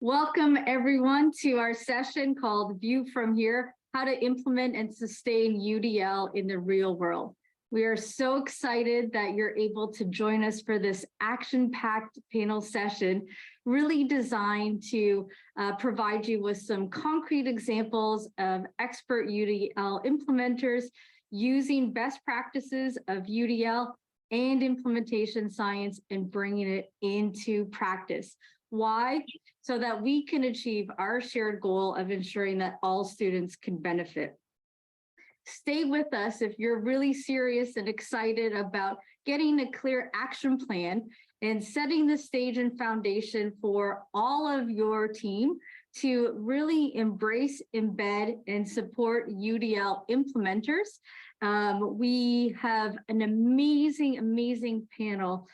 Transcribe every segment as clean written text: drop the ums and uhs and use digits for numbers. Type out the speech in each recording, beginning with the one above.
Welcome everyone to our session called View from Here, How to Implement and Sustain UDL in the Real World. We are so excited that you're able to join us for this action-packed panel session, really designed to provide you with some concrete examples of expert UDL implementers using best practices of UDL and implementation science and bringing it into practice. Why? So that we can achieve our shared goal of ensuring that all students can benefit. Stay with us if you're really serious and excited about getting a clear action plan and setting the stage and foundation for all of your team to really embrace, embed, and support UDL implementers. We have an amazing panel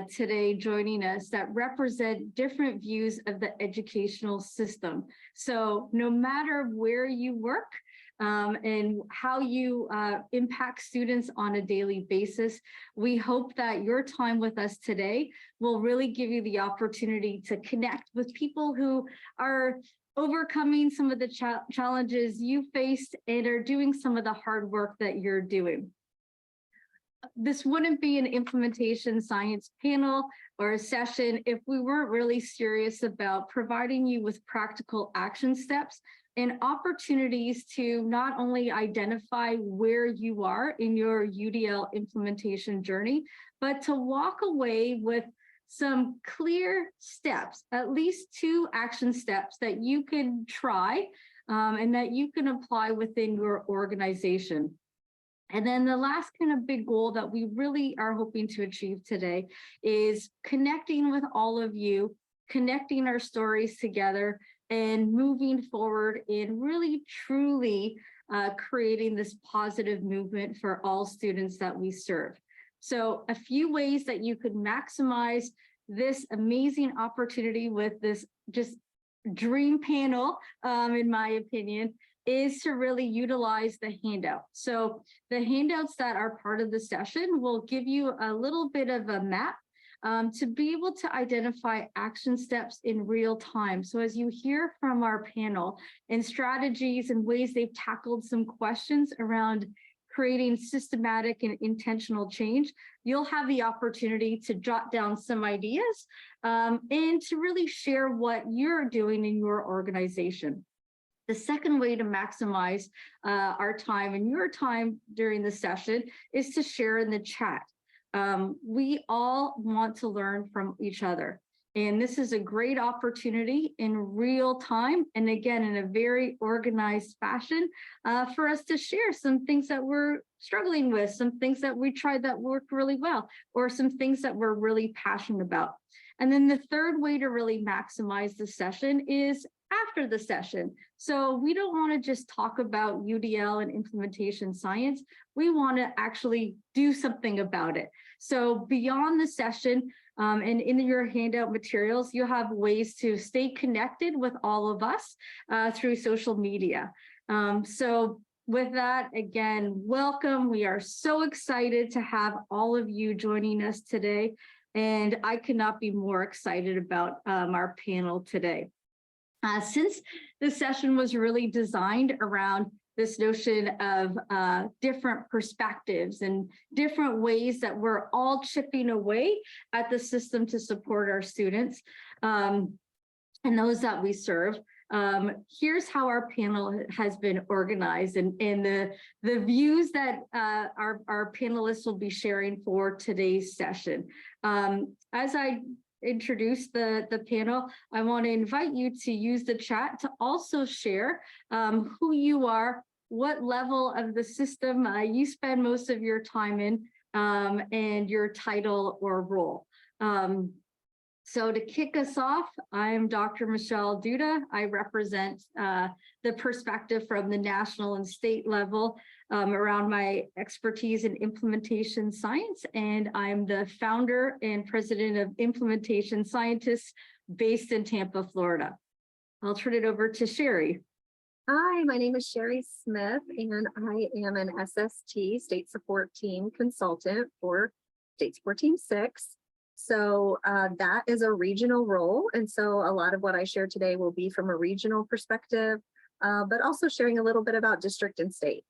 today joining us that represent different views of the educational system. So no matter where you work and how you impact students on a daily basis, we hope that your time with us today will really give you the opportunity to connect with people who are overcoming some of the challenges you faced and are doing some of the hard work that you're doing. This wouldn't be an implementation science panel or a session if we weren't really serious about providing you with practical action steps and opportunities to not only identify where you are in your UDL implementation journey, but to walk away with some clear steps, at least 2 action steps that you can try and that you can apply within your organization. And then the last kind of big goal that we really are hoping to achieve today is connecting with all of you, connecting our stories together, and moving forward in really truly creating this positive movement for all students that we serve. So a few ways that you could maximize this amazing opportunity with this just dream panel, in my opinion, is to really utilize the handout. So the handouts that are part of the session will give you a little bit of a map to be able to identify action steps in real time. So as you hear from our panel and strategies and ways they've tackled some questions around creating systematic and intentional change, you'll have the opportunity to jot down some ideas and to really share what you're doing in your organization. The second way to maximize our time and your time during the session is to share in the chat. We all want to learn from each other. And this is a great opportunity in real time, and again, in a very organized fashion, for us to share some things that we're struggling with, some things that we tried that worked really well, or some things that we're really passionate about. And then the third way to really maximize the session is after the session. So we don't want to just talk about UDL and implementation science. We want to actually do something about it. So beyond the session, and in your handout materials, you have ways to stay connected with all of us through social media. So with that, again, welcome. We are so excited to have all of you joining us today. And I could not be more excited about our panel today. Since the session was really designed around this notion of different perspectives and different ways that we're all chipping away at the system to support our students and those that we serve. Here's how our panel has been organized and the views that our panelists will be sharing for today's session. As I introduce the panel, I want to invite you to use the chat to also share who you are, what level of the system you spend most of your time in, and your title or role. So to kick us off, I'm Dr. Michelle Duda. I represent the perspective from the national and state level around my expertise in implementation science, and I'm the founder and president of Implementation Scientists based in Tampa, Florida. I'll turn it over to Sherry. Hi, my name is Sherry Smith, and I am an SST State Support Team Consultant for State Support Team 6. So that is a regional role. And so a lot of what I share today will be from a regional perspective, but also sharing a little bit about district and state.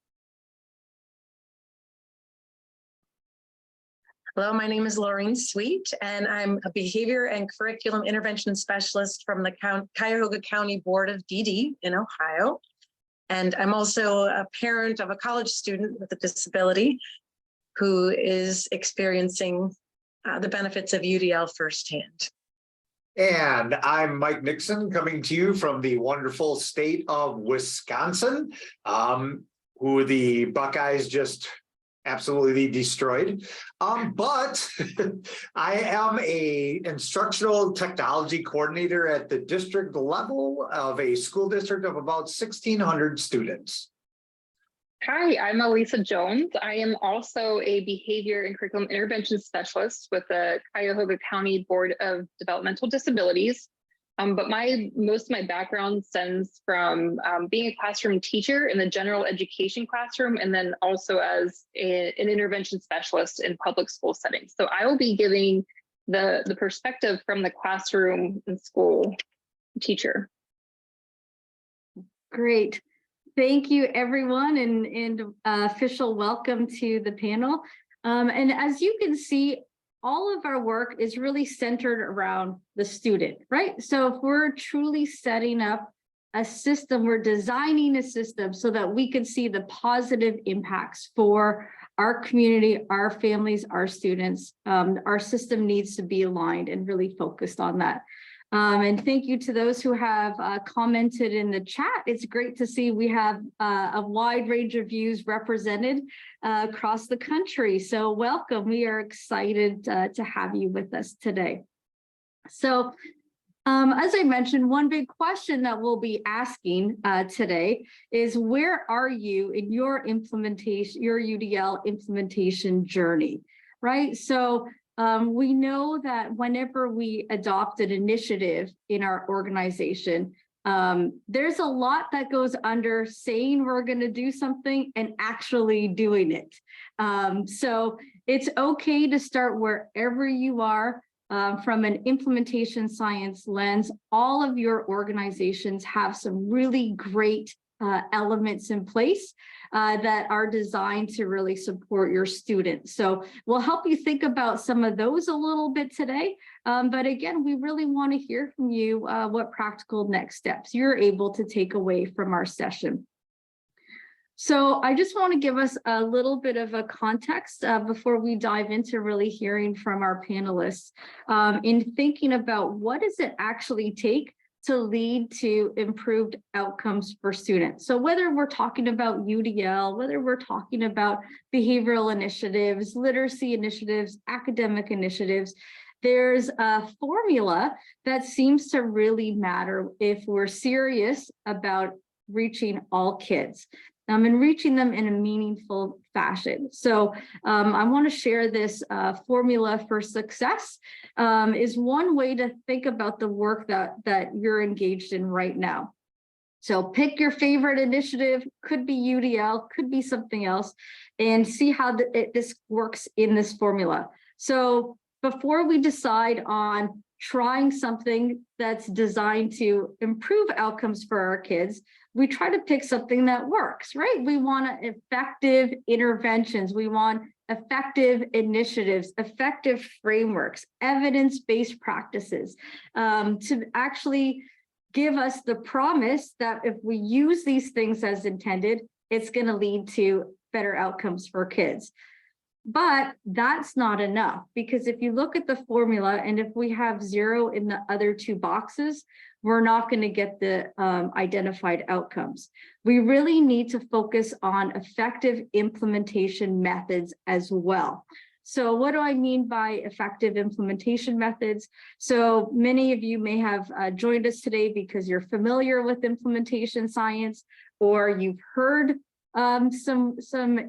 Hello, my name is Laureen Sweet, and I'm a Behavior and Curriculum Intervention Specialist from the Cuyahoga County Board of DD in Ohio. And I'm also a parent of a college student with a disability who is experiencing the benefits of UDL firsthand. And I'm Mike Nixon, coming to you from the wonderful state of Wisconsin, who the Buckeyes just absolutely destroyed. But I am a instructional technology coordinator at the district level of a school district of about 1,600 students. Hi, I'm Elisa Jones. I am also a behavior and curriculum intervention specialist with the Cuyahoga County Board of Developmental Disabilities. But most of my background stems from being a classroom teacher in the general education classroom, and then also as an intervention specialist in public school settings. So I will be giving the perspective from the classroom and school teacher. Great. Thank you, everyone, and official welcome to the panel. And as you can see, all of our work is really centered around the student, right? So if we're truly setting up a system, we're designing a system so that we can see the positive impacts for our community, our families, our students. Our system needs to be aligned and really focused on that. And thank you to those who have commented in the chat. It's great to see we have a wide range of views represented across the country. So welcome. We are excited to have you with us today. So as I mentioned, one big question that we'll be asking today is, where are you in your implementation, your UDL implementation journey, right? So we know that whenever we adopt an initiative in our organization, there's a lot that goes under saying we're going to do something and actually doing it. So it's okay to start wherever you are. From an implementation science lens, all of your organizations have some really great elements in place that are designed to really support your students. So we'll help you think about some of those a little bit today. But again, we really want to hear from you what practical next steps you're able to take away from our session. So I just want to give us a little bit of a context before we dive into really hearing from our panelists in thinking about what does it actually take to lead to improved outcomes for students. So whether we're talking about UDL, whether we're talking about behavioral initiatives, literacy initiatives, academic initiatives, there's a formula that seems to really matter if we're serious about reaching all kids. And reaching them in a meaningful fashion. So I want to share this formula for success is one way to think about the work that you're engaged in right now. So pick your favorite initiative, could be UDL, could be something else, and see how this works in this formula. So before we decide on trying something that's designed to improve outcomes for our kids, we try to pick something that works, right? We want effective interventions. We want effective initiatives, effective frameworks, evidence-based practices to actually give us the promise that if we use these things as intended, it's going to lead to better outcomes for kids. But that's not enough, because if you look at the formula and if we have 0 in the other 2 boxes, we're not going to get the identified outcomes. We really need to focus on effective implementation methods as well. So what do I mean by effective implementation methods? So many of you may have joined us today because you're familiar with implementation science, or you've heard some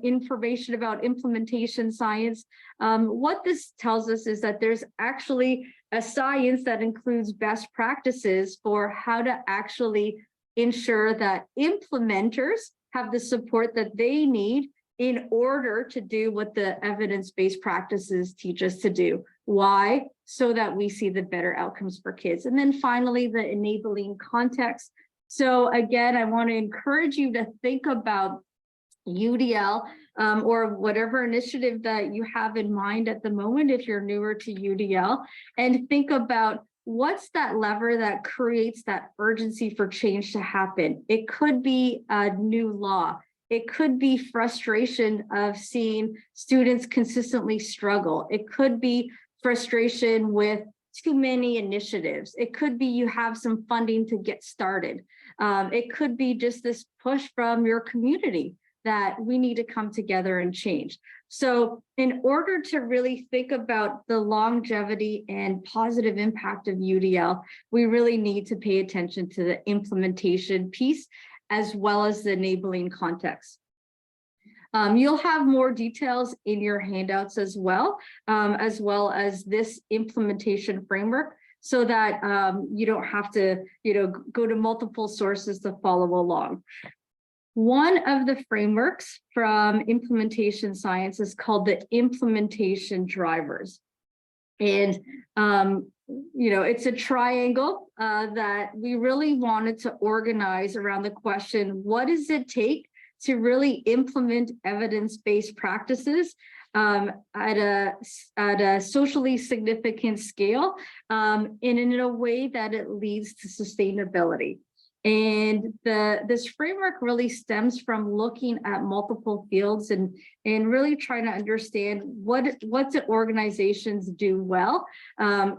information about implementation science. What this tells us is that there's actually a science that includes best practices for how to actually ensure that implementers have the support that they need in order to do what the evidence-based practices teach us to do. Why? so that we see the better outcomes for kids. And then finally, the enabling context. So again, I want to encourage you to think about UDL or whatever initiative that you have in mind at the moment if you're newer to UDL, and think about what's that lever that creates that urgency for change to happen. It could be a new law. It could be frustration of seeing students consistently struggle. It could be frustration with too many initiatives. It could be you have some funding to get started. It could be just this push from your community that we need to come together and change. So in order to really think about the longevity and positive impact of UDL, we really need to pay attention to the implementation piece as well as the enabling context. You'll have more details in your handouts as well as this implementation framework, so that you don't have to, go to multiple sources to follow along. One of the frameworks from implementation science is called the implementation drivers. And, it's a triangle that we really wanted to organize around the question, what does it take to really implement evidence-based practices at a socially significant scale and in a way that it leads to sustainability. And this framework really stems from looking at multiple fields and really trying to understand what do organizations do well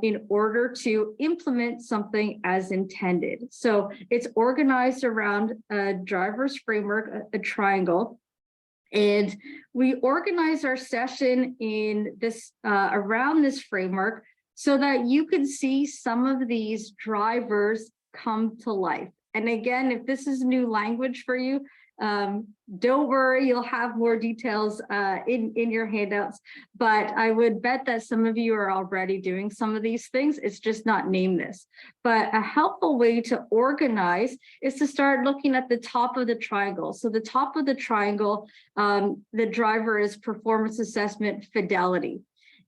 in order to implement something as intended. So it's organized around a driver's framework, a triangle. And we organize our session in this around this framework so that you can see some of these drivers come to life. And again, if this is new language for you, don't worry, you'll have more details in your handouts. But I would bet that some of you are already doing some of these things. It's just not named this. But a helpful way to organize is to start looking at the top of the triangle. So the top of the triangle, the driver is performance assessment fidelity.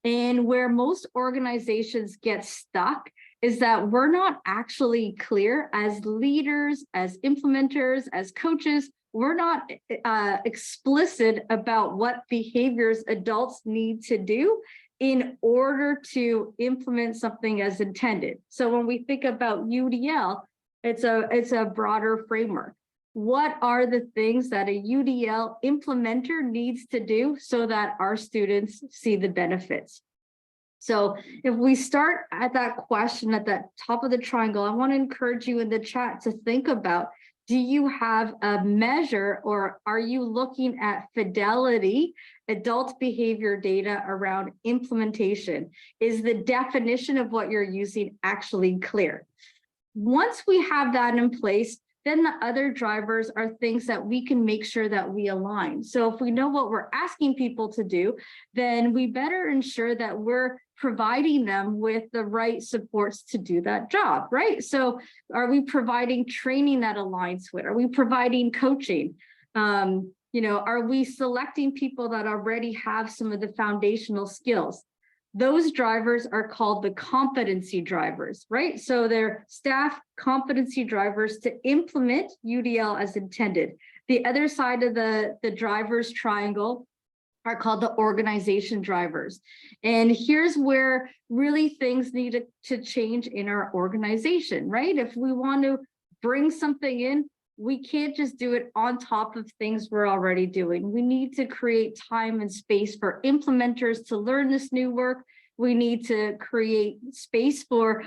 And where most organizations get stuck is that we're not actually clear as leaders, as implementers, as coaches, we're not explicit about what behaviors adults need to do in order to implement something as intended. So when we think about UDL, it's a broader framework. What are the things that a UDL implementer needs to do so that our students see the benefits? So if we start at that question at the top of the triangle, I want to encourage you in the chat to think about, do you have a measure or are you looking at fidelity, adult behavior data around implementation? Is the definition of what you're using actually clear? Once we have that in place, then the other drivers are things that we can make sure that we align. So if we know what we're asking people to do, then we better ensure that we're providing them with the right supports to do that job, right? So are we providing training that aligns with? Are we providing coaching? Are we selecting people that already have some of the foundational skills? Those drivers are called the competency drivers, right? So they're staff competency drivers to implement UDL as intended. The other side of the drivers triangle are called the organization drivers. And here's where really things need to change in our organization, right? If we want to bring something in, we can't just do it on top of things we're already doing. We need to create time and space for implementers to learn this new work. We need to create space for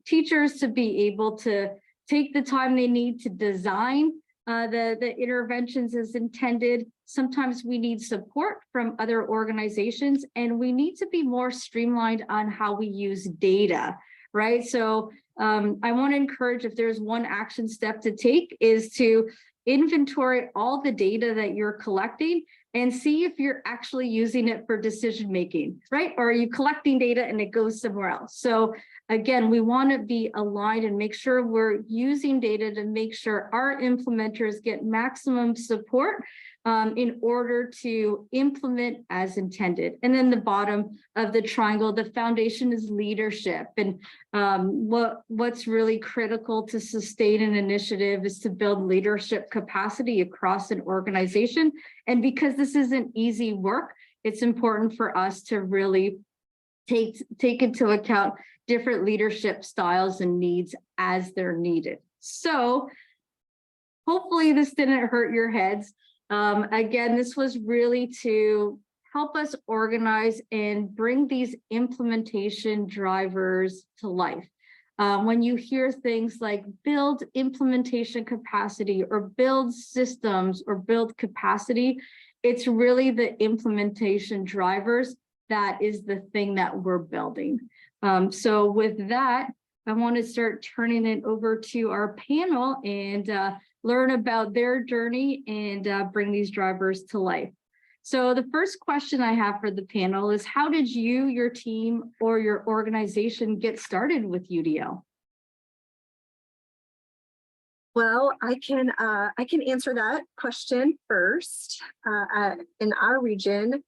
teachers to be able to take the time they need to design the interventions as intended. Sometimes we need support from other organizations, and we need to be more streamlined on how we use data, right? So I want to encourage, if there's one action step to take, is to inventory all the data that you're collecting and see if you're actually using it for decision making, right? Or are you collecting data and it goes somewhere else? So again, we want to be aligned and make sure we're using data to make sure our implementers get maximum support in order to implement as intended. And then the bottom of the triangle, the foundation is leadership. And what's really critical to sustain an initiative is to build leadership capacity across an organization. And because this isn't easy work, it's important for us to really take into account different leadership styles and needs as they're needed. So hopefully this didn't hurt your heads. Again, this was really to help us organize and bring these implementation drivers to life. When you hear things like build implementation capacity or build systems or build capacity, it's really the implementation drivers that is the thing that we're building. So with that, I want to start turning it over to our panel and learn about their journey and bring these drivers to life. So the first question I have for the panel is, how did you, your team, or your organization get started with UDL? Well, I can answer that question first. In our region,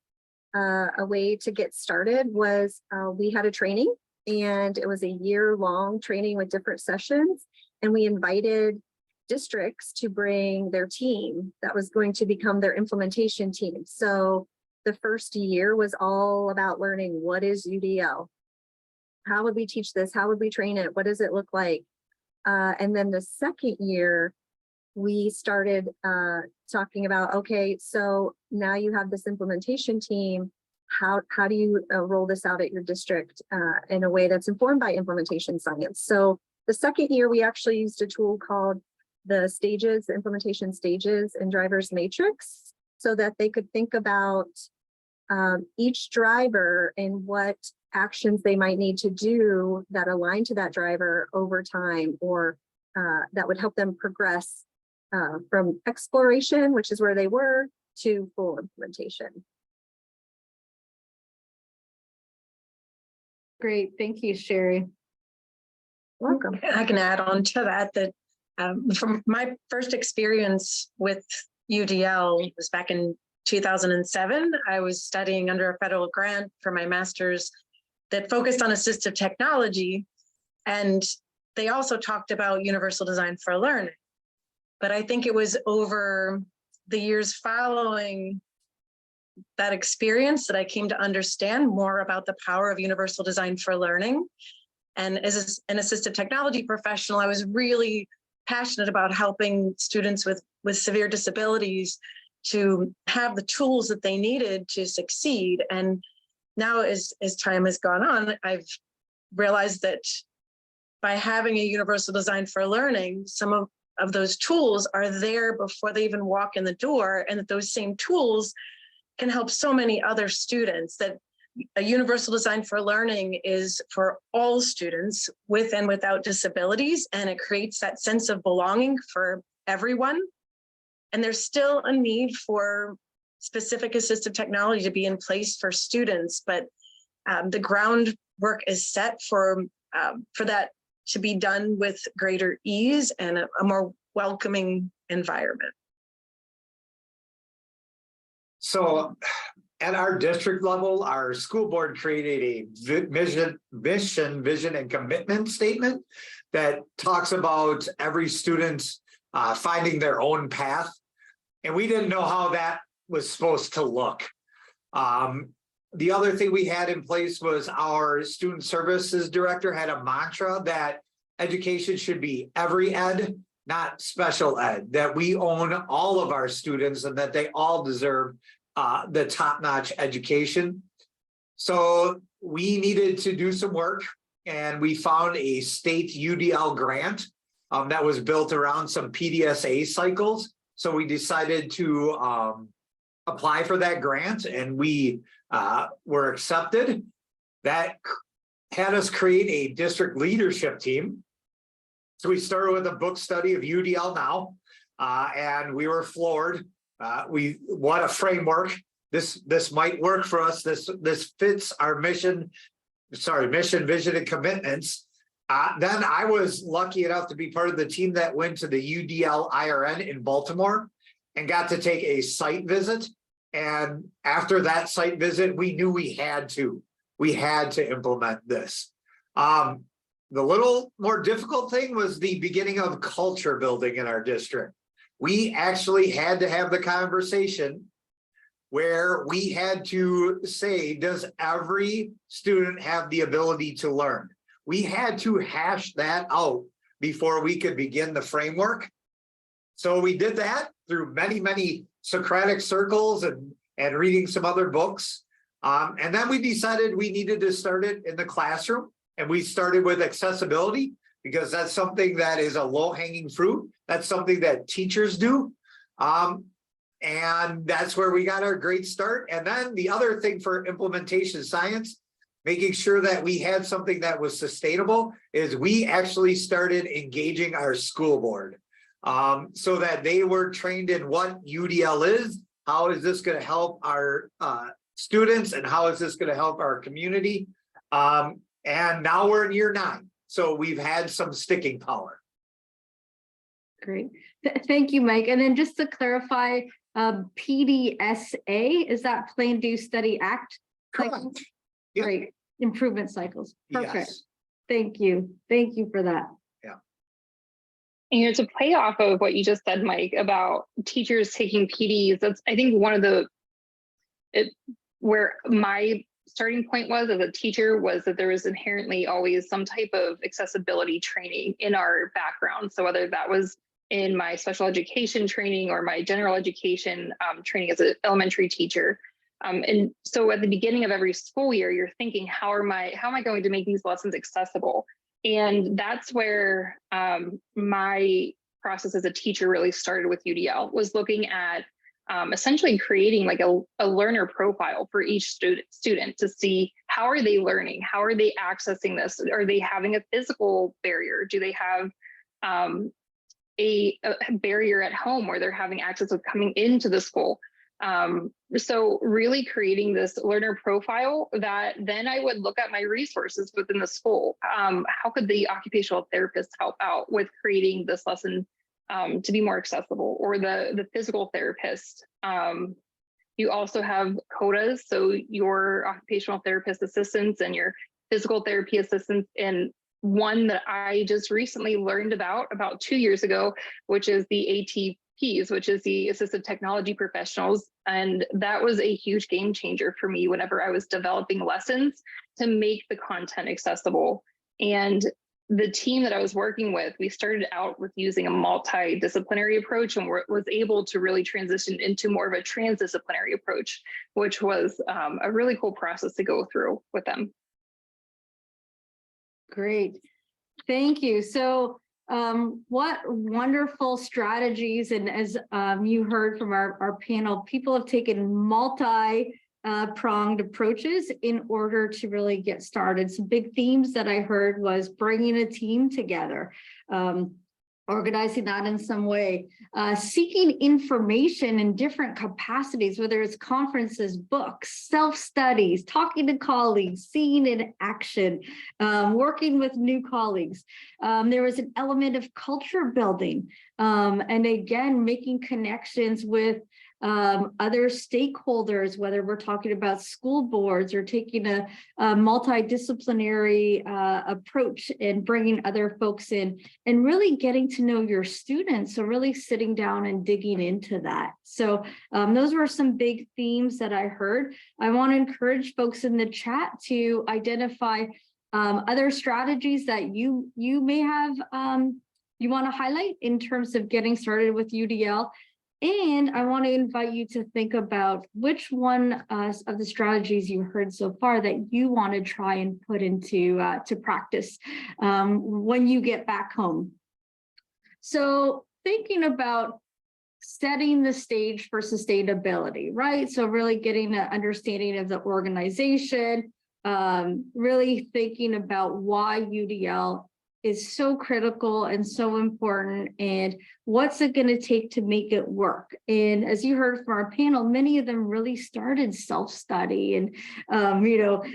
a way to get started was we had a training, and it was a year-long training with different sessions, and we invited districts to bring their team that was going to become their implementation team. So the first year was all about learning, what is UDL? How would we teach this? How would we train it? What does it look like? And then the second year, we started talking about, okay, so now you have this implementation team. How do you roll this out at your district in a way that's informed by implementation science? So the second year, we actually used a tool called the stages, the implementation stages and drivers matrix, so that they could think about each driver and what actions they might need to do that align to that driver over time, or that would help them progress from exploration, which is where they were, to full implementation. Great, thank you, Sherry. Welcome. I can add on to that from my first experience with UDL was back in 2007. I was studying under a federal grant for my master's that focused on assistive technology. And they also talked about universal design for learning. But I think it was over the years following that experience that I came to understand more about the power of universal design for learning. And as an assistive technology professional, I was really passionate about helping students with severe disabilities to have the tools that they needed to succeed. And now as time has gone on, I've realized that by having a universal design for learning, some of those tools are there before they even walk in the door, and that those same tools can help so many other students. That a universal design for learning is for all students with and without disabilities, and it creates that sense of belonging for everyone. And there's still a need for specific assistive technology to be in place for students, but the groundwork is set for that to be done with greater ease and a more welcoming environment. So at our district level, our school board created a vision, and commitment statement that talks about every student finding their own path. And we didn't know how that was supposed to look. The other thing we had in place was our student services director had a mantra that education should be every ed, not special ed, that we own all of our students and that they all deserve the top-notch education. So we needed to do some work, and we found a state UDL grant that was built around some PDSA cycles. So we decided to apply for that grant, and we were accepted. That had us create a district leadership team. So we started with a book study of UDL now, and we were floored what a framework. This might work for us. This fits our mission, vision, and commitments. Then I was lucky enough to be part of the team that went to the UDL IRN in Baltimore and got to take a site visit. And after that site visit, we knew we had to implement this. The little more difficult thing was the beginning of culture building in our district. We actually had to have the conversation where we had to say, does every student have the ability to learn? We had to hash that out before we could begin the framework. So we did that through many, many Socratic circles and reading some other books. And then we decided we needed to start it in the classroom. And we started with accessibility because that's something that is a low-hanging fruit. That's something that teachers do. And that's where we got our great start. And then the other thing for implementation science, making sure that we had something that was sustainable, is we actually started engaging our school board so that they were trained in what UDL is, how is this going to help our students, and how is this going to help our community. And now we're in year 9. So we've had some sticking power. Great. Thank you, Mike. And then just to clarify, PDSA, is that Plan, Do, Study, Act? Correct. Yep. Great. Improvement cycles. Perfect. Yes. Thank you. Thank you for that. And to play off of what you just said, Mike, about teachers taking PDs, that's, I think, one of where my starting point was as a teacher was that there was inherently always some type of accessibility training in our background. So whether that was in my special education training or my general education training as an elementary teacher. And so at the beginning of every school year, you're thinking, how am I going to make these lessons accessible? And that's where my process as a teacher really started with UDL, was looking at essentially creating like a learner profile for each student to see, how are they learning? How are they accessing this? Are they having a physical barrier? Do they have a barrier at home where they're having access of coming into the school? So really creating this learner profile that then I would look at my resources within the school. How could the occupational therapist help out with creating this lesson to be more accessible, or the physical therapist? You also have CODAs, so your occupational therapist assistants and your physical therapy assistants, and one that I just recently learned about 2 years ago, which is the ATPs, which is the assistive technology professionals. And that was a huge game changer for me whenever I was developing lessons to make the content accessible. And the team that I was working with, we started out with using a multidisciplinary approach, and was able to really transition into more of a transdisciplinary approach, which was a really cool process to go through with them. Great. Thank you. So what wonderful strategies, and as you heard from our panel, people have taken multi-pronged approaches in order to really get started. Some big themes that I heard was bringing a team together, organizing that in some way, seeking information in different capacities, whether it's conferences, books, self-studies, talking to colleagues, seeing in action, working with new colleagues. There was an element of culture building, and again, making connections with other stakeholders, whether we're talking about school boards or taking a multidisciplinary approach and bringing other folks in, and really getting to know your students. So really sitting down and digging into that. So those were some big themes that I heard. I want to encourage folks in the chat to identify other strategies that you may have, you want to highlight in terms of getting started with UDL. And I want to invite you to think about which one of the strategies you heard so far that you want to try and put into to practice when you get back home. So thinking about setting the stage for sustainability, right? So really getting an understanding of the organization, really thinking about why UDL is so critical and so important, and what's it going to take to make it work? And as you heard from our panel, many of them really started self-study and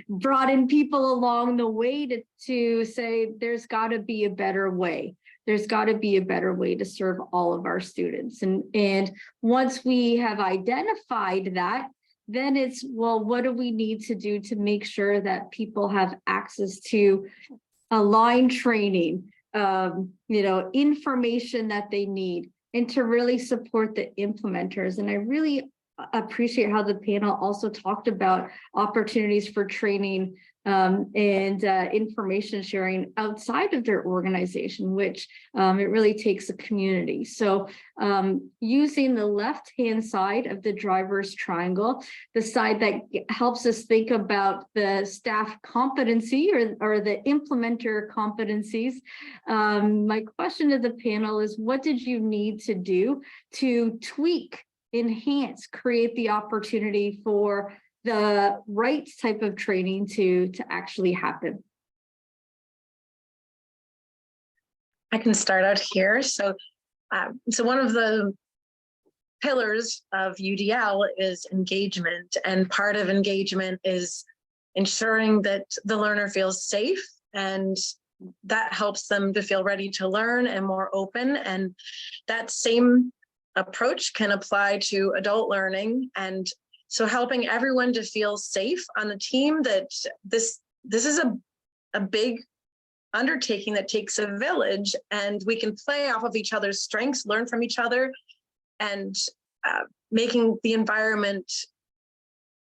brought in people along the way to say there's got to be a better way. There's got to be a better way to serve all of our students. And once we have identified that, then it's, well, what do we need to do to make sure that people have access to aligned training, information that they need, and to really support the implementers. And I really appreciate how the panel also talked about opportunities for training and information sharing outside of their organization, which it really takes a community. So using the left-hand side of the driver's triangle, the side that helps us think about the staff competency or the implementer competencies. My question to the panel is, what did you need to do to tweak, enhance, create the opportunity for the right type of training to actually happen? I can start out here. So one of the pillars of UDL is engagement, and part of engagement is ensuring that the learner feels safe, and that helps them to feel ready to learn and more open. And that same approach can apply to adult learning. And so helping everyone to feel safe on the team, that this is a big undertaking that takes a village, and we can play off of each other's strengths, learn from each other, and making the environment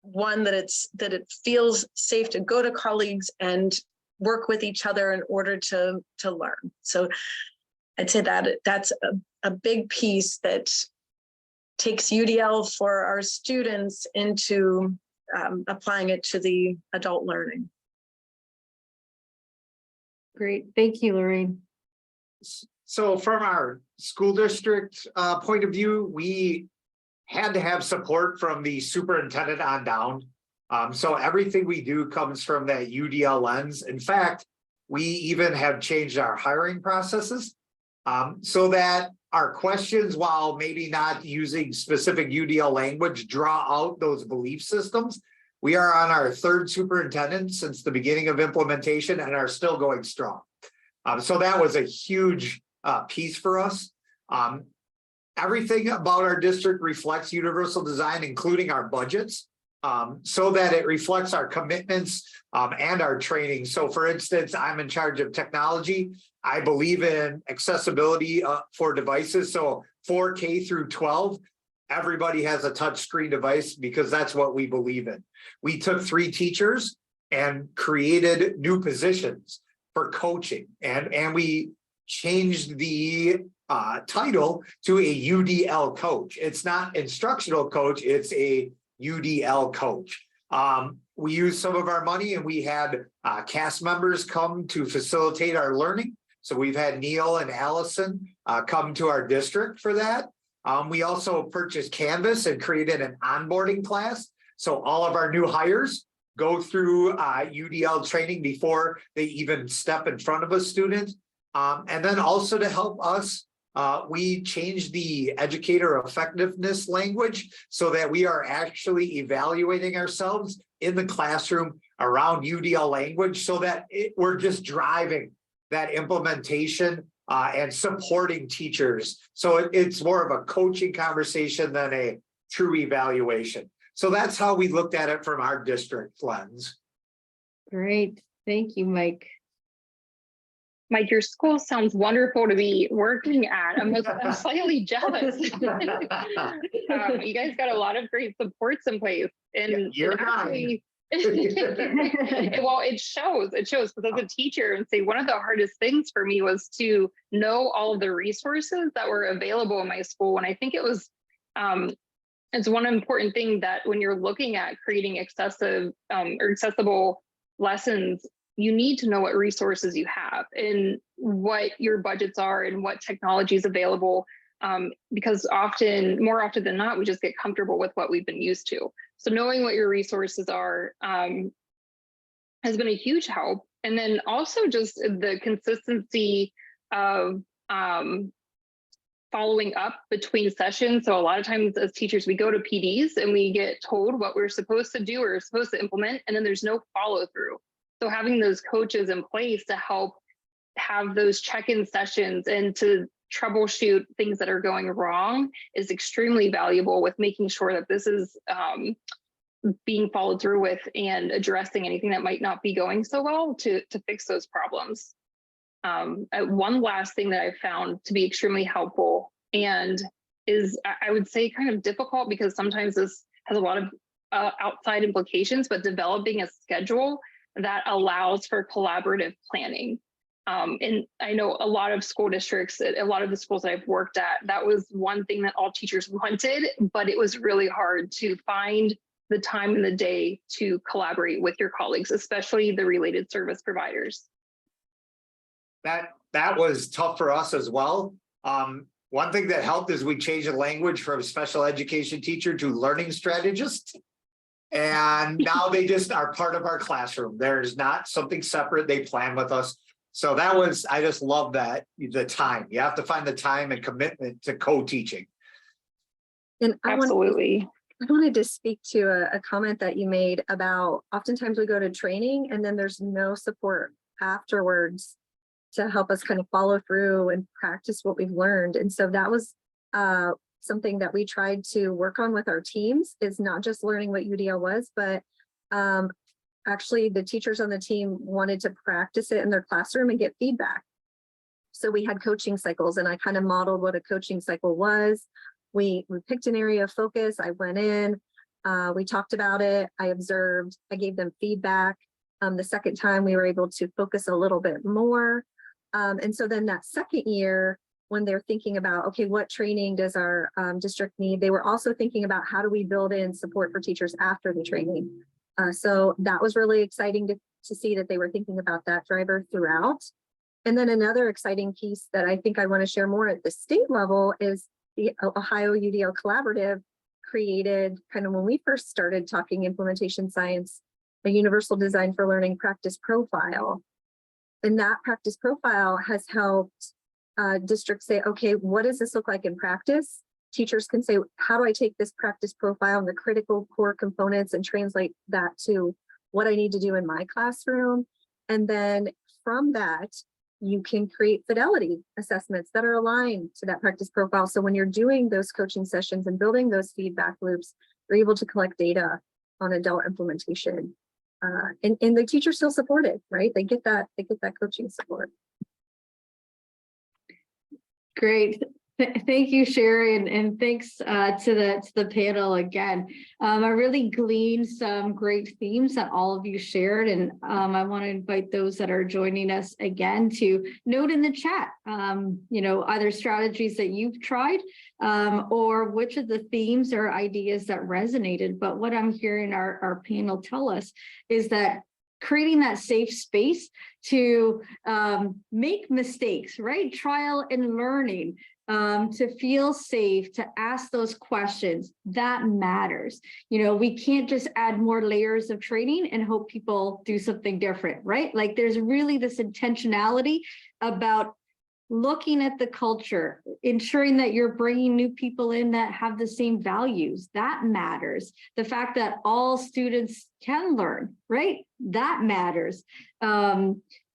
one that it feels safe to go to colleagues and work with each other in order to learn. So I'd say that that's a big piece that takes UDL for our students into applying it to the adult learning. Great, thank you, Lorraine. So from our school district point of view, we had to have support from the superintendent on down. So everything we do comes from that UDL lens. In fact, we even have changed our hiring processes so that our questions, while maybe not using specific UDL language, draw out those belief systems. We are on our third superintendent since the beginning of implementation and are still going strong. So that was a huge piece for us. Everything about our district reflects universal design, including our budgets, so that it reflects our commitments and our training. So for instance, I'm in charge of technology. I believe in accessibility for devices. So for K through 12, everybody has a touch screen device because that's what we believe in. We took 3 teachers and created new positions for coaching, and we changed the title to a UDL coach. It's not instructional coach, it's a UDL coach. We used some of our money, and we had cast members come to facilitate our learning. So we've had Neil and Allison come to our district for that. We also purchased Canvas and created an onboarding class. So all of our new hires go through UDL training before they even step in front of a student. And then also to help us, we changed the educator effectiveness language so that we are actually evaluating ourselves in the classroom around UDL language, so that we're just driving that implementation and supporting teachers. So it's more of a coaching conversation than a true evaluation. So that's how we looked at it from our district lens. Great, thank you, Mike. Mike, your school sounds wonderful to be working at. I'm slightly jealous. You guys got a lot of great supports in place. And you're actually, well, it shows because as a teacher, and say one of the hardest things for me was to know all of the resources that were available in my school. And I think it was, it's one important thing that when you're looking at creating accessible lessons, you need to know what resources you have and what your budgets are and what technology is available, because more often than not, we just get comfortable with what we've been used to. So knowing what your resources are has been a huge help. And then also just the consistency of following up between sessions. So a lot of times as teachers, we go to PDs and we get told what we're supposed to do or supposed to implement, and then there's no follow through. So having those coaches in place to help have those check-in sessions and to troubleshoot things that are going wrong is extremely valuable with making sure that this is being followed through with and addressing anything that might not be going so well to fix those problems. One last thing that I found to be extremely helpful and is, I would say, kind of difficult because sometimes this has a lot of outside implications, but developing a schedule that allows for collaborative planning. And I know a lot of school districts, a lot of the schools that I've worked at, that was one thing that all teachers wanted, but it was really hard to find the time in the day to collaborate with your colleagues, especially the related service providers. That was tough for us as well. One thing that helped is we changed the language from special education teacher to learning strategist. And now they just are part of our classroom. There's not something separate. They plan with us. So that was, I just love that, the time. You have to find the time and commitment to co-teaching. And Absolutely. I wanted to speak to a comment that you made about oftentimes we go to training and then there's no support afterwards to help us kind of follow through and practice what we've learned. And so that was something that we tried to work on with our teams, is not just learning what UDL was, but actually the teachers on the team wanted to practice it in their classroom and get feedback. So we had coaching cycles, and I kind of modeled what a coaching cycle was. We picked an area of focus. I went in, we talked about it. I observed, I gave them feedback. The second time we were able to focus a little bit more. And so then that second year, when they're thinking about, okay, what training does our district need? They were also thinking about how do we build in support for teachers after the training? So that was really exciting to see that they were thinking about that driver throughout. And then another exciting piece that I think I want to share more at the state level is the Ohio UDL Collaborative created, kind of when we first started talking implementation science, a universal design for learning practice profile. And that practice profile has helped districts say, okay, what does this look like in practice? Teachers can say, how do I take this practice profile and the critical core components and translate that to what I need to do in my classroom? And then from that, you can create fidelity assessments that are aligned to that practice profile. So when you're doing those coaching sessions and building those feedback loops, you're able to collect data on adult implementation. And the teachers still supported, right? They get that coaching support. Great. Thank you, Sherry, and thanks to the panel again. I really gleaned some great themes that all of you shared, and I want to invite those that are joining us again to note in the chat, either strategies that you've tried or which of the themes or ideas that resonated. But what I'm hearing our panel tell us is that creating that safe space to make mistakes, right? Trial and learning. To feel safe, to ask those questions, that matters. We can't just add more layers of training and hope people do something different, right? Like there's really this intentionality about looking at the culture, ensuring that you're bringing new people in that have the same values, that matters. The fact that all students can learn, right? That matters.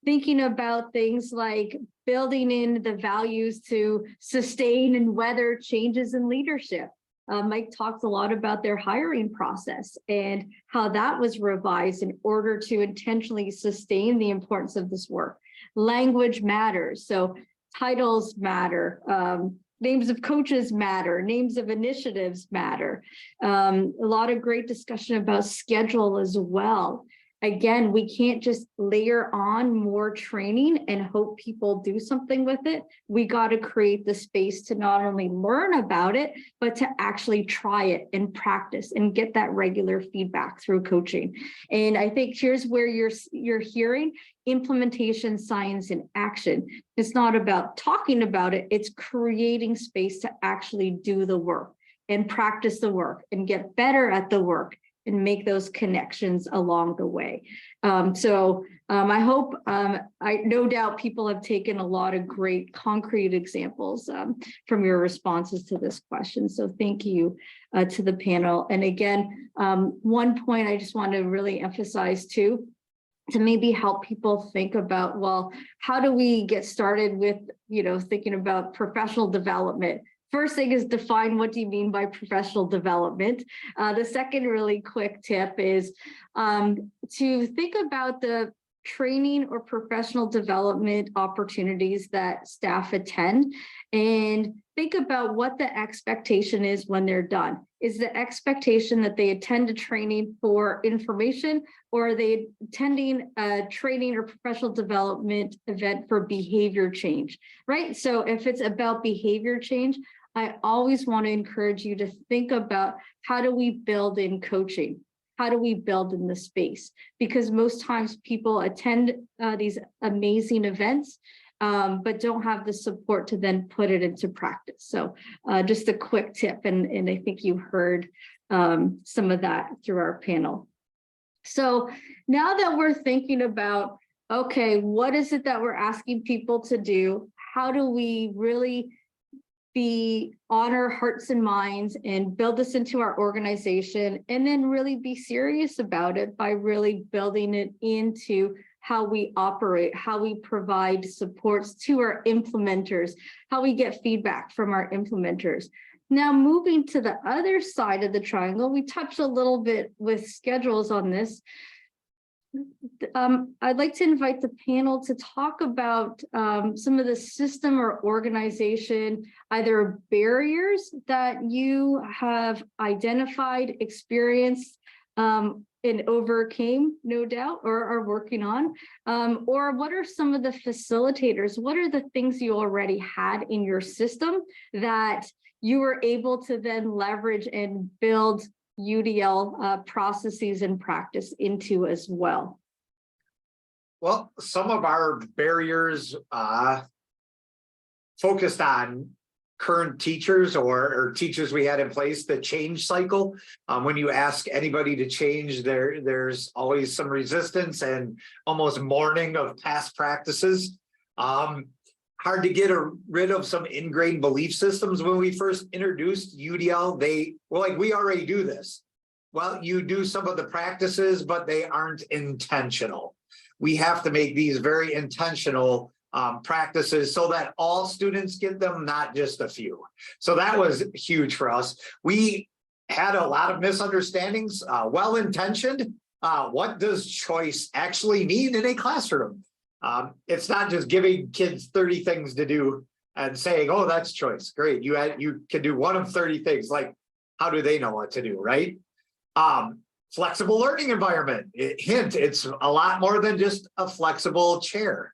Thinking about things like building in the values to sustain and weather changes in leadership. Mike talked a lot about their hiring process and how that was revised in order to intentionally sustain the importance of this work. Language matters, so titles matter. Names of coaches matter, names of initiatives matter. A lot of great discussion about schedule as well. Again, we can't just layer on more training and hope people do something with it. We got to create the space to not only learn about it, but to actually try it and practice and get that regular feedback through coaching. And I think here's where you're hearing implementation science in action. It's not about talking about it, it's creating space to actually do the work and practice the work and get better at the work and make those connections along the way. So I hope, I no doubt people have taken a lot of great concrete examples from your responses to this question. So thank you to the panel. And again, one point I just want to really emphasize too, to maybe help people think about, well, how do we get started with, thinking about professional development? First thing is define what do you mean by professional development. The second really quick tip is to think about the training or professional development opportunities that staff attend and think about what the expectation is when they're done. Is the expectation that they attend a training for information, or are they attending a training or professional development event for behavior change, right? So if it's about behavior change, I always want to encourage you to think about how do we build in coaching? How do we build in the space? Because most times people attend these amazing events, but don't have the support to then put it into practice. So just a quick tip, and I think you heard some of that through our panel. So now that we're thinking about, okay, what is it that we're asking people to do? How do we really honor hearts and minds and build this into our organization, and then really be serious about it by really building it into how we operate, how we provide supports to our implementers, how we get feedback from our implementers. Now, moving to the other side of the triangle, we touched a little bit with schedules on this. I'd like to invite the panel to talk about some of the system or organization, either barriers that you have identified, experienced, and overcame, no doubt, or are working on, or what are some of the facilitators? What are the things you already had in your system that you were able to then leverage and build UDL processes and practice into as well? Well, some of our barriers focused on current teachers or teachers we had in place, the change cycle. When you ask anybody to change, there's always some resistance and almost mourning of past practices. Hard to get rid of some ingrained belief systems. When we first introduced UDL, they were like, we already do this. Well, you do some of the practices, but they aren't intentional. We have to make these very intentional practices so that all students get them, not just a few. So that was huge for us. We had a lot of misunderstandings, well-intentioned. What does choice actually mean in a classroom? It's not just giving kids 30 things to do and saying, oh, that's choice. Great. You can do one of 30 things. Like, how do they know what to do, right? Flexible learning environment. Hint, it's a lot more than just a flexible chair.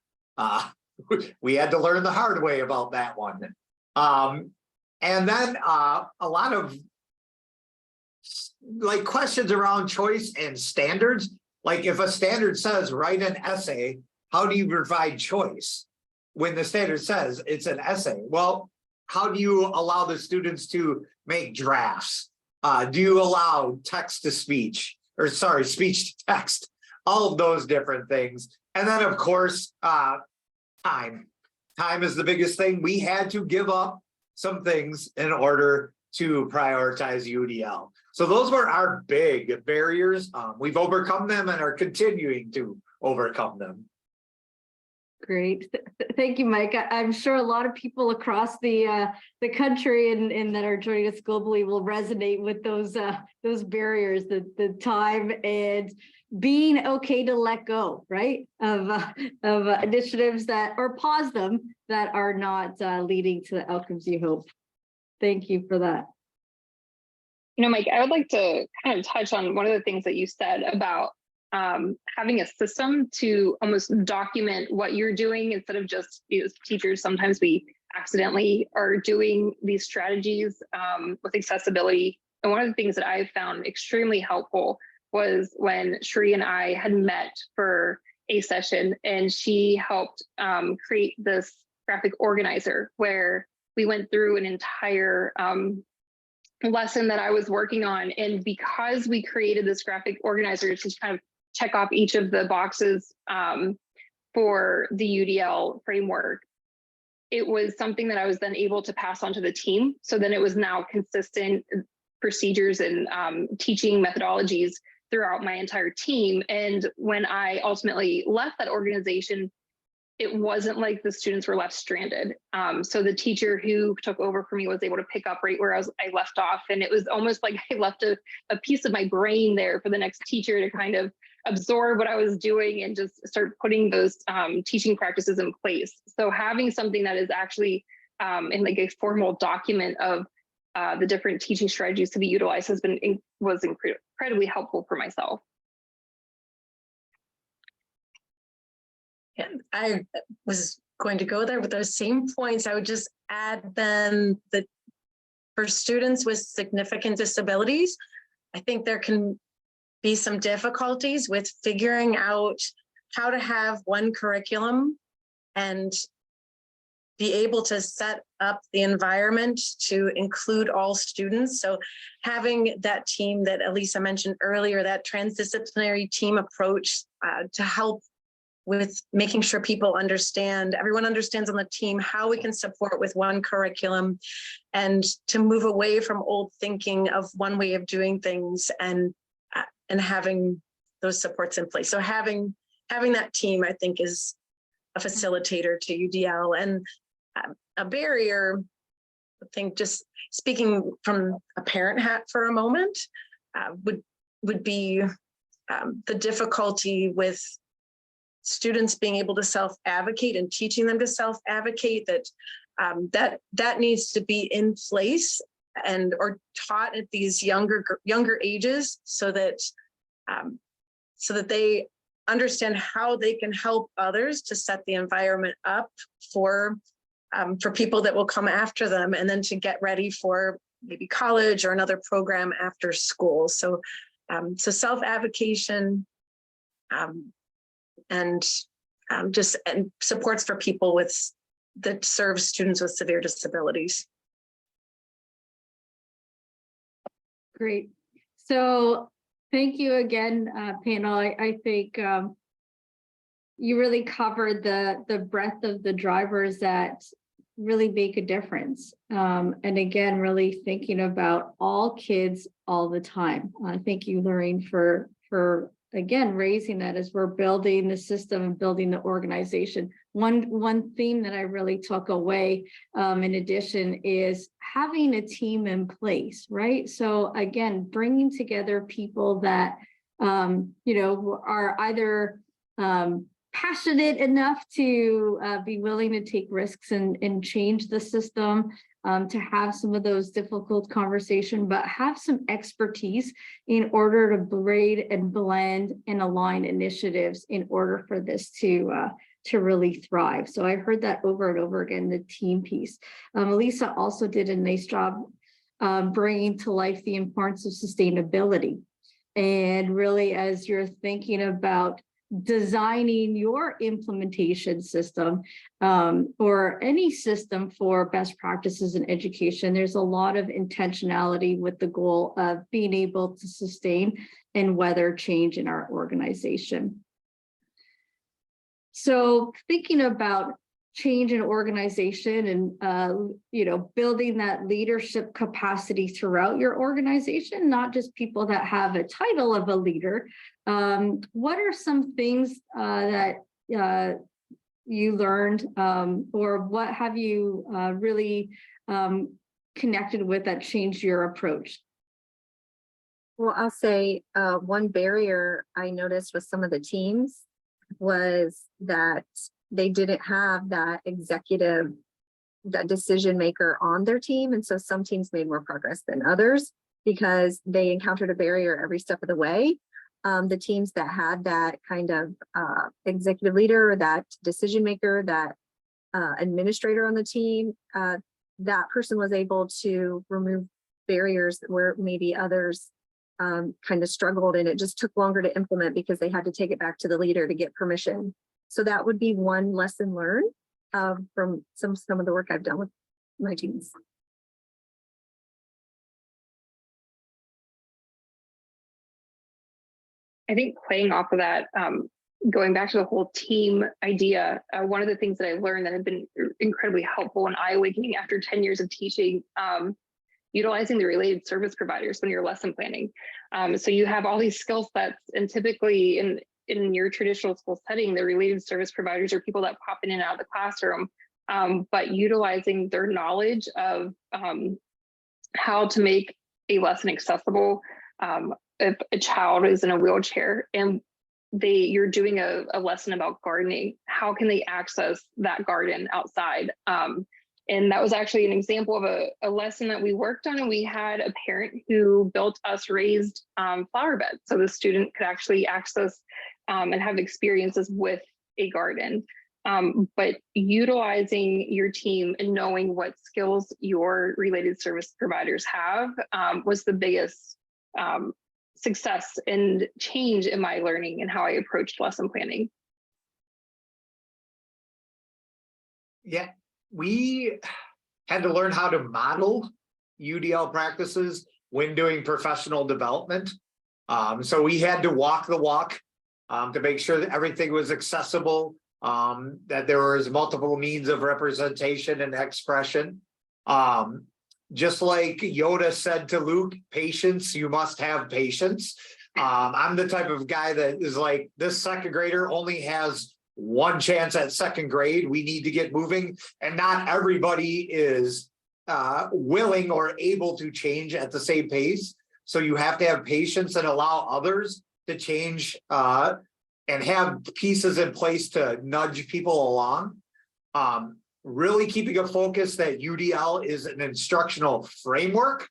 We had to learn the hard way about that one. And then a lot of like questions around choice and standards. Like if a standard says write an essay, how do you provide choice when the standard says it's an essay? Well, how do you allow the students to make drafts? Do you allow text to speech, or sorry, speech to text? All of those different things. And then of course, time. Time is the biggest thing. We had to give up some things in order to prioritize UDL. So those were our big barriers. We've overcome them and are continuing to overcome them. Great. Thank you, Mike. I'm sure a lot of people across the country and that are joining us globally will resonate with those barriers, the time and being okay to let go, right, of initiatives that, or pause them, that are not leading to the outcomes you hope. Thank you for that. You know, Mike, I would like to kind of touch on one of the things that you said about having a system to almost document what you're doing instead of just, as teachers, sometimes we accidentally are doing these strategies with accessibility. And one of the things that I found extremely helpful was when Sheree and I had met for a session, and she helped create this graphic organizer where we went through an entire lesson that I was working on. And because we created this graphic organizer to kind of check off each of the boxes for the UDL framework, it was something that I was then able to pass on to the team. So then it was now consistent procedures and teaching methodologies throughout my entire team. And when I ultimately left that organization, it wasn't like the students were left stranded. So the teacher who took over for me was able to pick up right where I left off. And it was almost like I left a piece of my brain there for the next teacher to kind of absorb what I was doing and just start putting those teaching practices in place. So having something that is actually in like a formal document of the different teaching strategies to be utilized was incredibly helpful for myself. And I was going to go there with those same points. I would just add then that for students with significant disabilities, I think there can be some difficulties with figuring out how to have one curriculum and be able to set up the environment to include all students. So having that team that Elisa mentioned earlier, that transdisciplinary team approach to help with making sure people understand, everyone understands on the team how we can support with one curriculum, and to move away from old thinking of one way of doing things and having those supports in place. So having that team, I think, is a facilitator to UDL. And a barrier, I think, just speaking from a parent hat for a moment, would be the difficulty with students being able to self-advocate and teaching them to self-advocate, that needs to be in place and or taught at these younger ages so that they understand how they can help others to set the environment up for people that will come after them, and then to get ready for maybe college or another program after school. So self-advocation and supports for people that serve students with severe disabilities. Great. So thank you again, panel. I think you really covered the breadth of the drivers that really make a difference. And again, really thinking about all kids all the time. Thank you, Lorraine, for again, raising that as we're building the system and building the organization. One theme that I really took away in addition is having a team in place, right? So again, bringing together people that, are either passionate enough to be willing to take risks and change the system, to have some of those difficult conversations, but have some expertise in order to braid and blend and align initiatives in order for this to really thrive. So I heard that over and over again, the team piece. Elisa also did a nice job bringing to life the importance of sustainability. And really, as you're thinking about designing your implementation system or any system for best practices in education, there's a lot of intentionality with the goal of being able to sustain and weather change in our organization. So thinking about change in organization and building that leadership capacity throughout your organization, not just people that have a title of a leader. What are some things that you learned, or what have you really connected with that changed your approach? Well, I'll say one barrier I noticed with some of the teams was that they didn't have that decision maker on their team. And so some teams made more progress than others because they encountered a barrier every step of the way. The teams that had that kind of executive leader, that decision maker, that administrator on the team, that person was able to remove barriers where maybe others kind of struggled, and it just took longer to implement because they had to take it back to the leader to get permission. So that would be one lesson learned from some of the work I've done with my teams. I think playing off of that, going back to the whole team idea, one of the things that I learned that have been incredibly helpful and eye-awakening after 10 years of teaching, utilizing the related service providers when you're lesson planning. So you have all these skill sets, and typically in your traditional school setting, the related service providers are people that pop in and out of the classroom, but utilizing their knowledge of how to make a lesson accessible if a child is in a wheelchair and you're doing a lesson about gardening, how can they access that garden outside? And that was actually an example of a lesson that we worked on, and we had a parent who built us raised flower beds. So the student could actually access and have experiences with a garden. But utilizing your team and knowing what skills your related service providers have was the biggest success and change in my learning and how I approached lesson planning. Yeah, we had to learn how to model UDL practices when doing professional development. So we had to walk the walk to make sure that everything was accessible, that there was multiple means of representation and expression. Just like Yoda said to Luke, patience, you must have patience. I'm the type of guy that is like, this second grader only has one chance at second grade. We need to get moving. And not everybody is willing or able to change at the same pace. So you have to have patience and allow others to change and have pieces in place to nudge people along. Really keeping a focus that UDL is an instructional framework.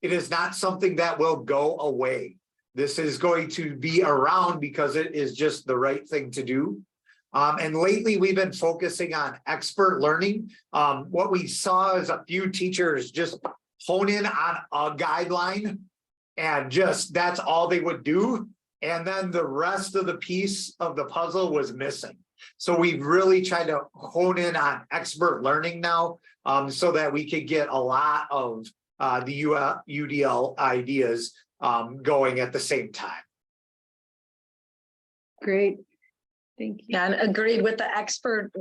It is not something that will go away. This is going to be around because it is just the right thing to do. And lately we've been focusing on expert learning. What we saw is a few teachers just hone in on a guideline and just that's all they would do. And then the rest of the piece of the puzzle was missing. So we've really tried to hone in on expert learning now so that we could get a lot of the UDL ideas going at the same time. Great. Thank you. Yeah, and agreed with the expert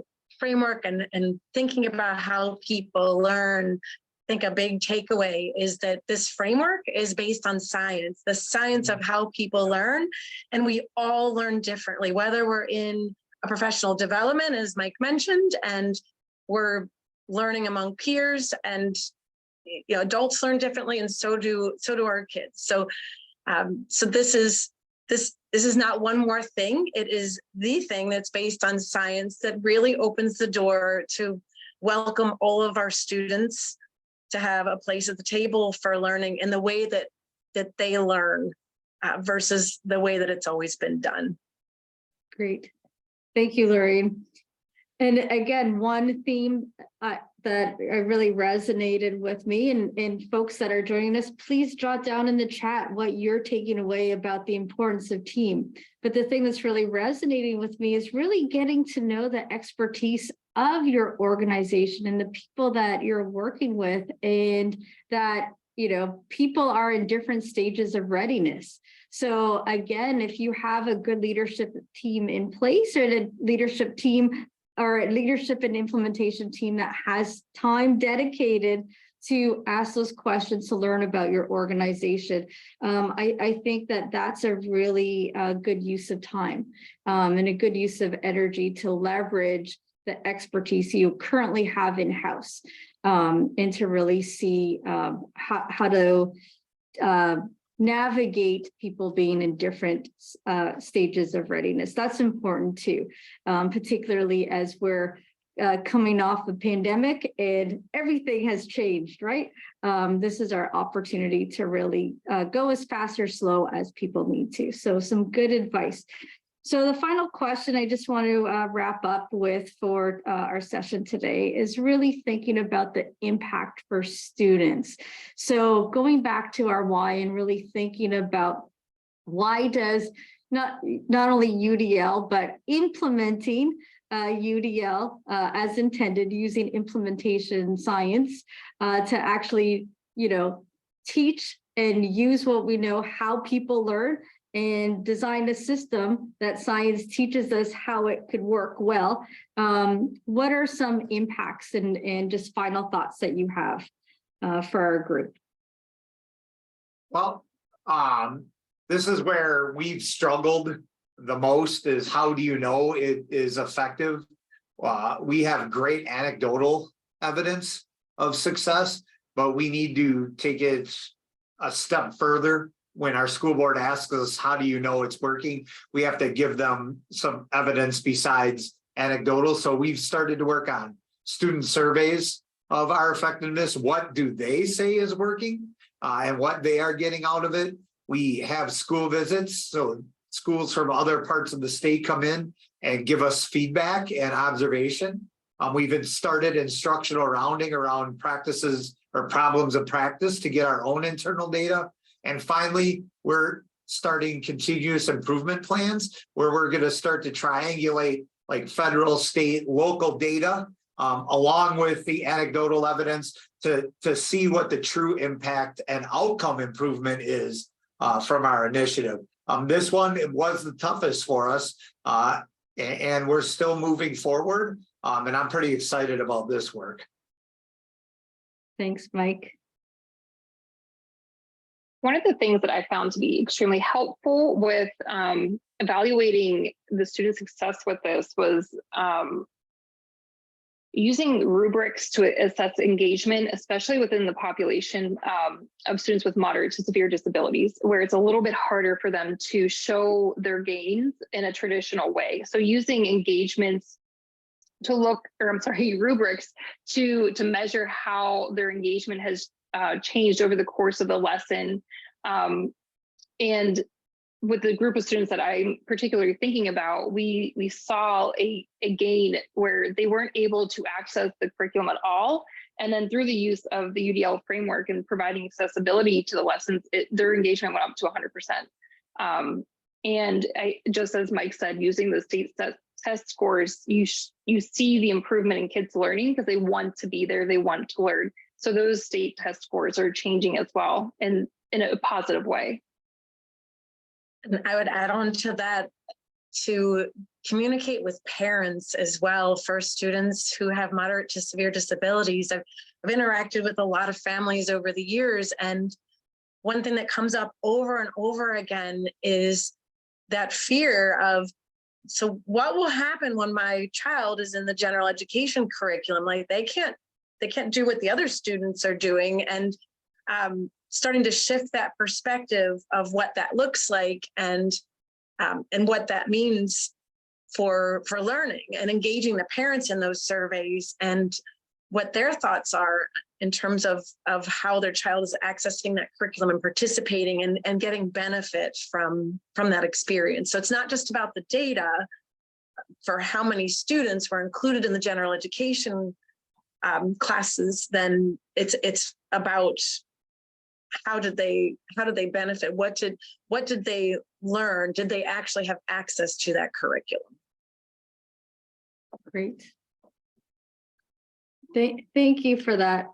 framework and thinking about how people learn. I think a big takeaway is that this framework is based on science, the science of how people learn, and we all learn differently, whether we're in a professional development, as Mike mentioned, and we're learning among peers, and adults learn differently, and so do our kids. So this is not one more thing. It is the thing that's based on science that really opens the door to welcome all of our students to have a place at the table for learning in the way that they learn versus the way that it's always been done. Great. Thank you, Lorraine. And again, one theme that really resonated with me and folks that are joining us, please jot down in the chat what you're taking away about the importance of team. But the thing that's really resonating with me is really getting to know the expertise of your organization and the people that you're working with, and that, people are in different stages of readiness. So again, if you have a good leadership team in place, or the leadership team or a leadership and implementation team that has time dedicated to ask those questions to learn about your organization, I think that that's a really good use of time and a good use of energy to leverage the expertise you currently have in-house and to really see how to navigate people being in different stages of readiness. That's important too, particularly as we're coming off the pandemic and everything has changed, right? This is our opportunity to really go as fast or slow as people need to. So some good advice. So the final question I just want to wrap up with for our session today is really thinking about the impact for students. So going back to our why and really thinking about why does not only UDL, but implementing UDL as intended, using implementation science to actually, teach and use what we know, how people learn, and designed a system that science teaches us how it could work well. What are some impacts and just final thoughts that you have for our group? Well, this is where we've struggled the most, is how do you know it is effective? We have great anecdotal evidence of success, but we need to take it a step further. When our school board asks us, how do you know it's working? We have to give them some evidence besides anecdotal. So we've started to work on student surveys of our effectiveness. What do they say is working and what they are getting out of it? We have school visits. So schools from other parts of the state come in and give us feedback and observation. We've started instructional rounding around practices or problems of practice to get our own internal data. And finally, we're starting continuous improvement plans where we're going to start to triangulate like federal, state, local data along with the anecdotal evidence to see what the true impact and outcome improvement is from our initiative. This one, it was the toughest for us and we're still moving forward. And I'm pretty excited about this work. Thanks, Mike. One of the things that I found to be extremely helpful with evaluating the student success with this was using rubrics to assess engagement, especially within the population of students with moderate to severe disabilities, where it's a little bit harder for them to show their gains in a traditional way. So using engagements to rubrics to measure how their engagement has changed over the course of the lesson. And with the group of students that I'm particularly thinking about, we saw a gain where they weren't able to access the curriculum at all. And then through the use of the UDL framework and providing accessibility to the lessons, their engagement went up to 100%. And just as Mike said, using the state test scores, you see the improvement in kids learning because they want to be there, they want to learn. So those state test scores are changing as well and in a positive way. And I would add on to that to communicate with parents as well for students who have moderate to severe disabilities. I've interacted with a lot of families over the years, and one thing that comes up over and over again is that fear of, so what will happen when my child is in the general education curriculum? Like they can't do what the other students are doing, and starting to shift that perspective of what that looks like and what that means for learning, and engaging the parents in those surveys and what their thoughts are in terms of how their child is accessing that curriculum and participating and getting benefit from that experience. So it's not just about the data for how many students were included in the general education classes, then it's about how did they benefit? What did they learn? Did they actually have access to that curriculum? Great. Thank you for that.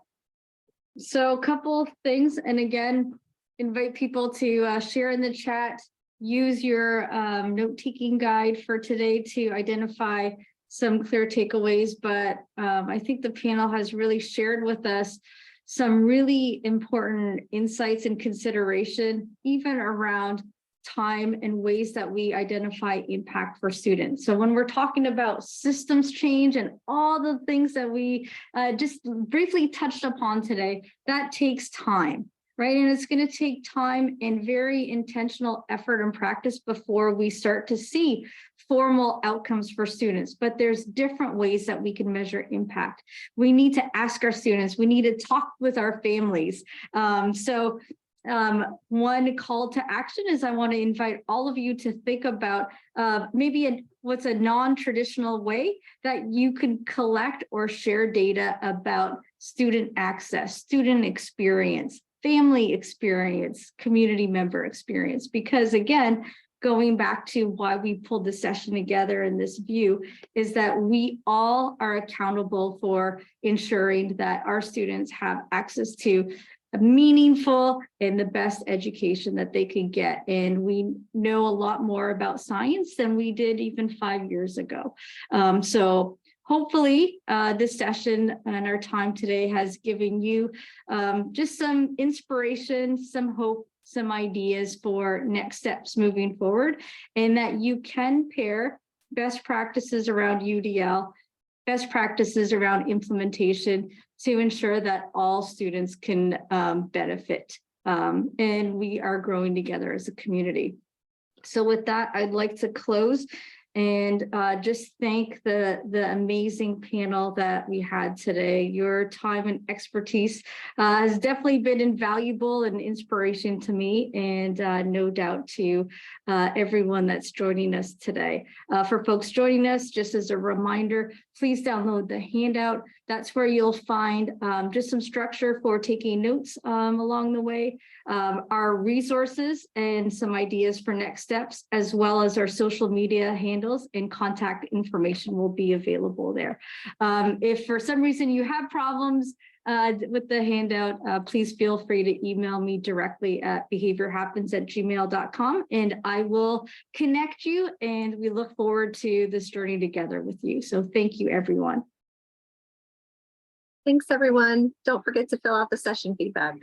So a couple of things, and again, invite people to share in the chat, use your note-taking guide for today to identify some clear takeaways, but I think the panel has really shared with us some really important insights and consideration, even around time and ways that we identify impact for students. So when we're talking about systems change and all the things that we just briefly touched upon today, that takes time, right? And it's going to take time and very intentional effort and practice before we start to see formal outcomes for students. But there's different ways that we can measure impact. We need to ask our students, we need to talk with our families. One call to action is I want to invite all of you to think about what's a non-traditional way that you can collect or share data about student access, student experience, family experience, community member experience. Because again, going back to why we pulled the session together in this view is that we all are accountable for ensuring that our students have access to meaningful and the best education that they can get. And we know a lot more about science than we did even 5 years ago. So hopefully this session and our time today has given you just some inspiration, some hope, some ideas for next steps moving forward, and that you can pair best practices around UDL, best practices around implementation to ensure that all students can benefit. And we are growing together as a community. So with that, I'd like to close and just thank the amazing panel that we had today. Your time and expertise has definitely been invaluable and inspiration to me, and no doubt to everyone that's joining us today. For folks joining us, just as a reminder, please download the handout. That's where you'll find just some structure for taking notes along the way, our resources and some ideas for next steps, as well as our social media handles and contact information will be available there. If for some reason you have problems with the handout, please feel free to email me directly at behaviorhappens@gmail.com, and I will connect you, and we look forward to this journey together with you. So thank you, everyone. Thanks, everyone. Don't forget to fill out the session feedback.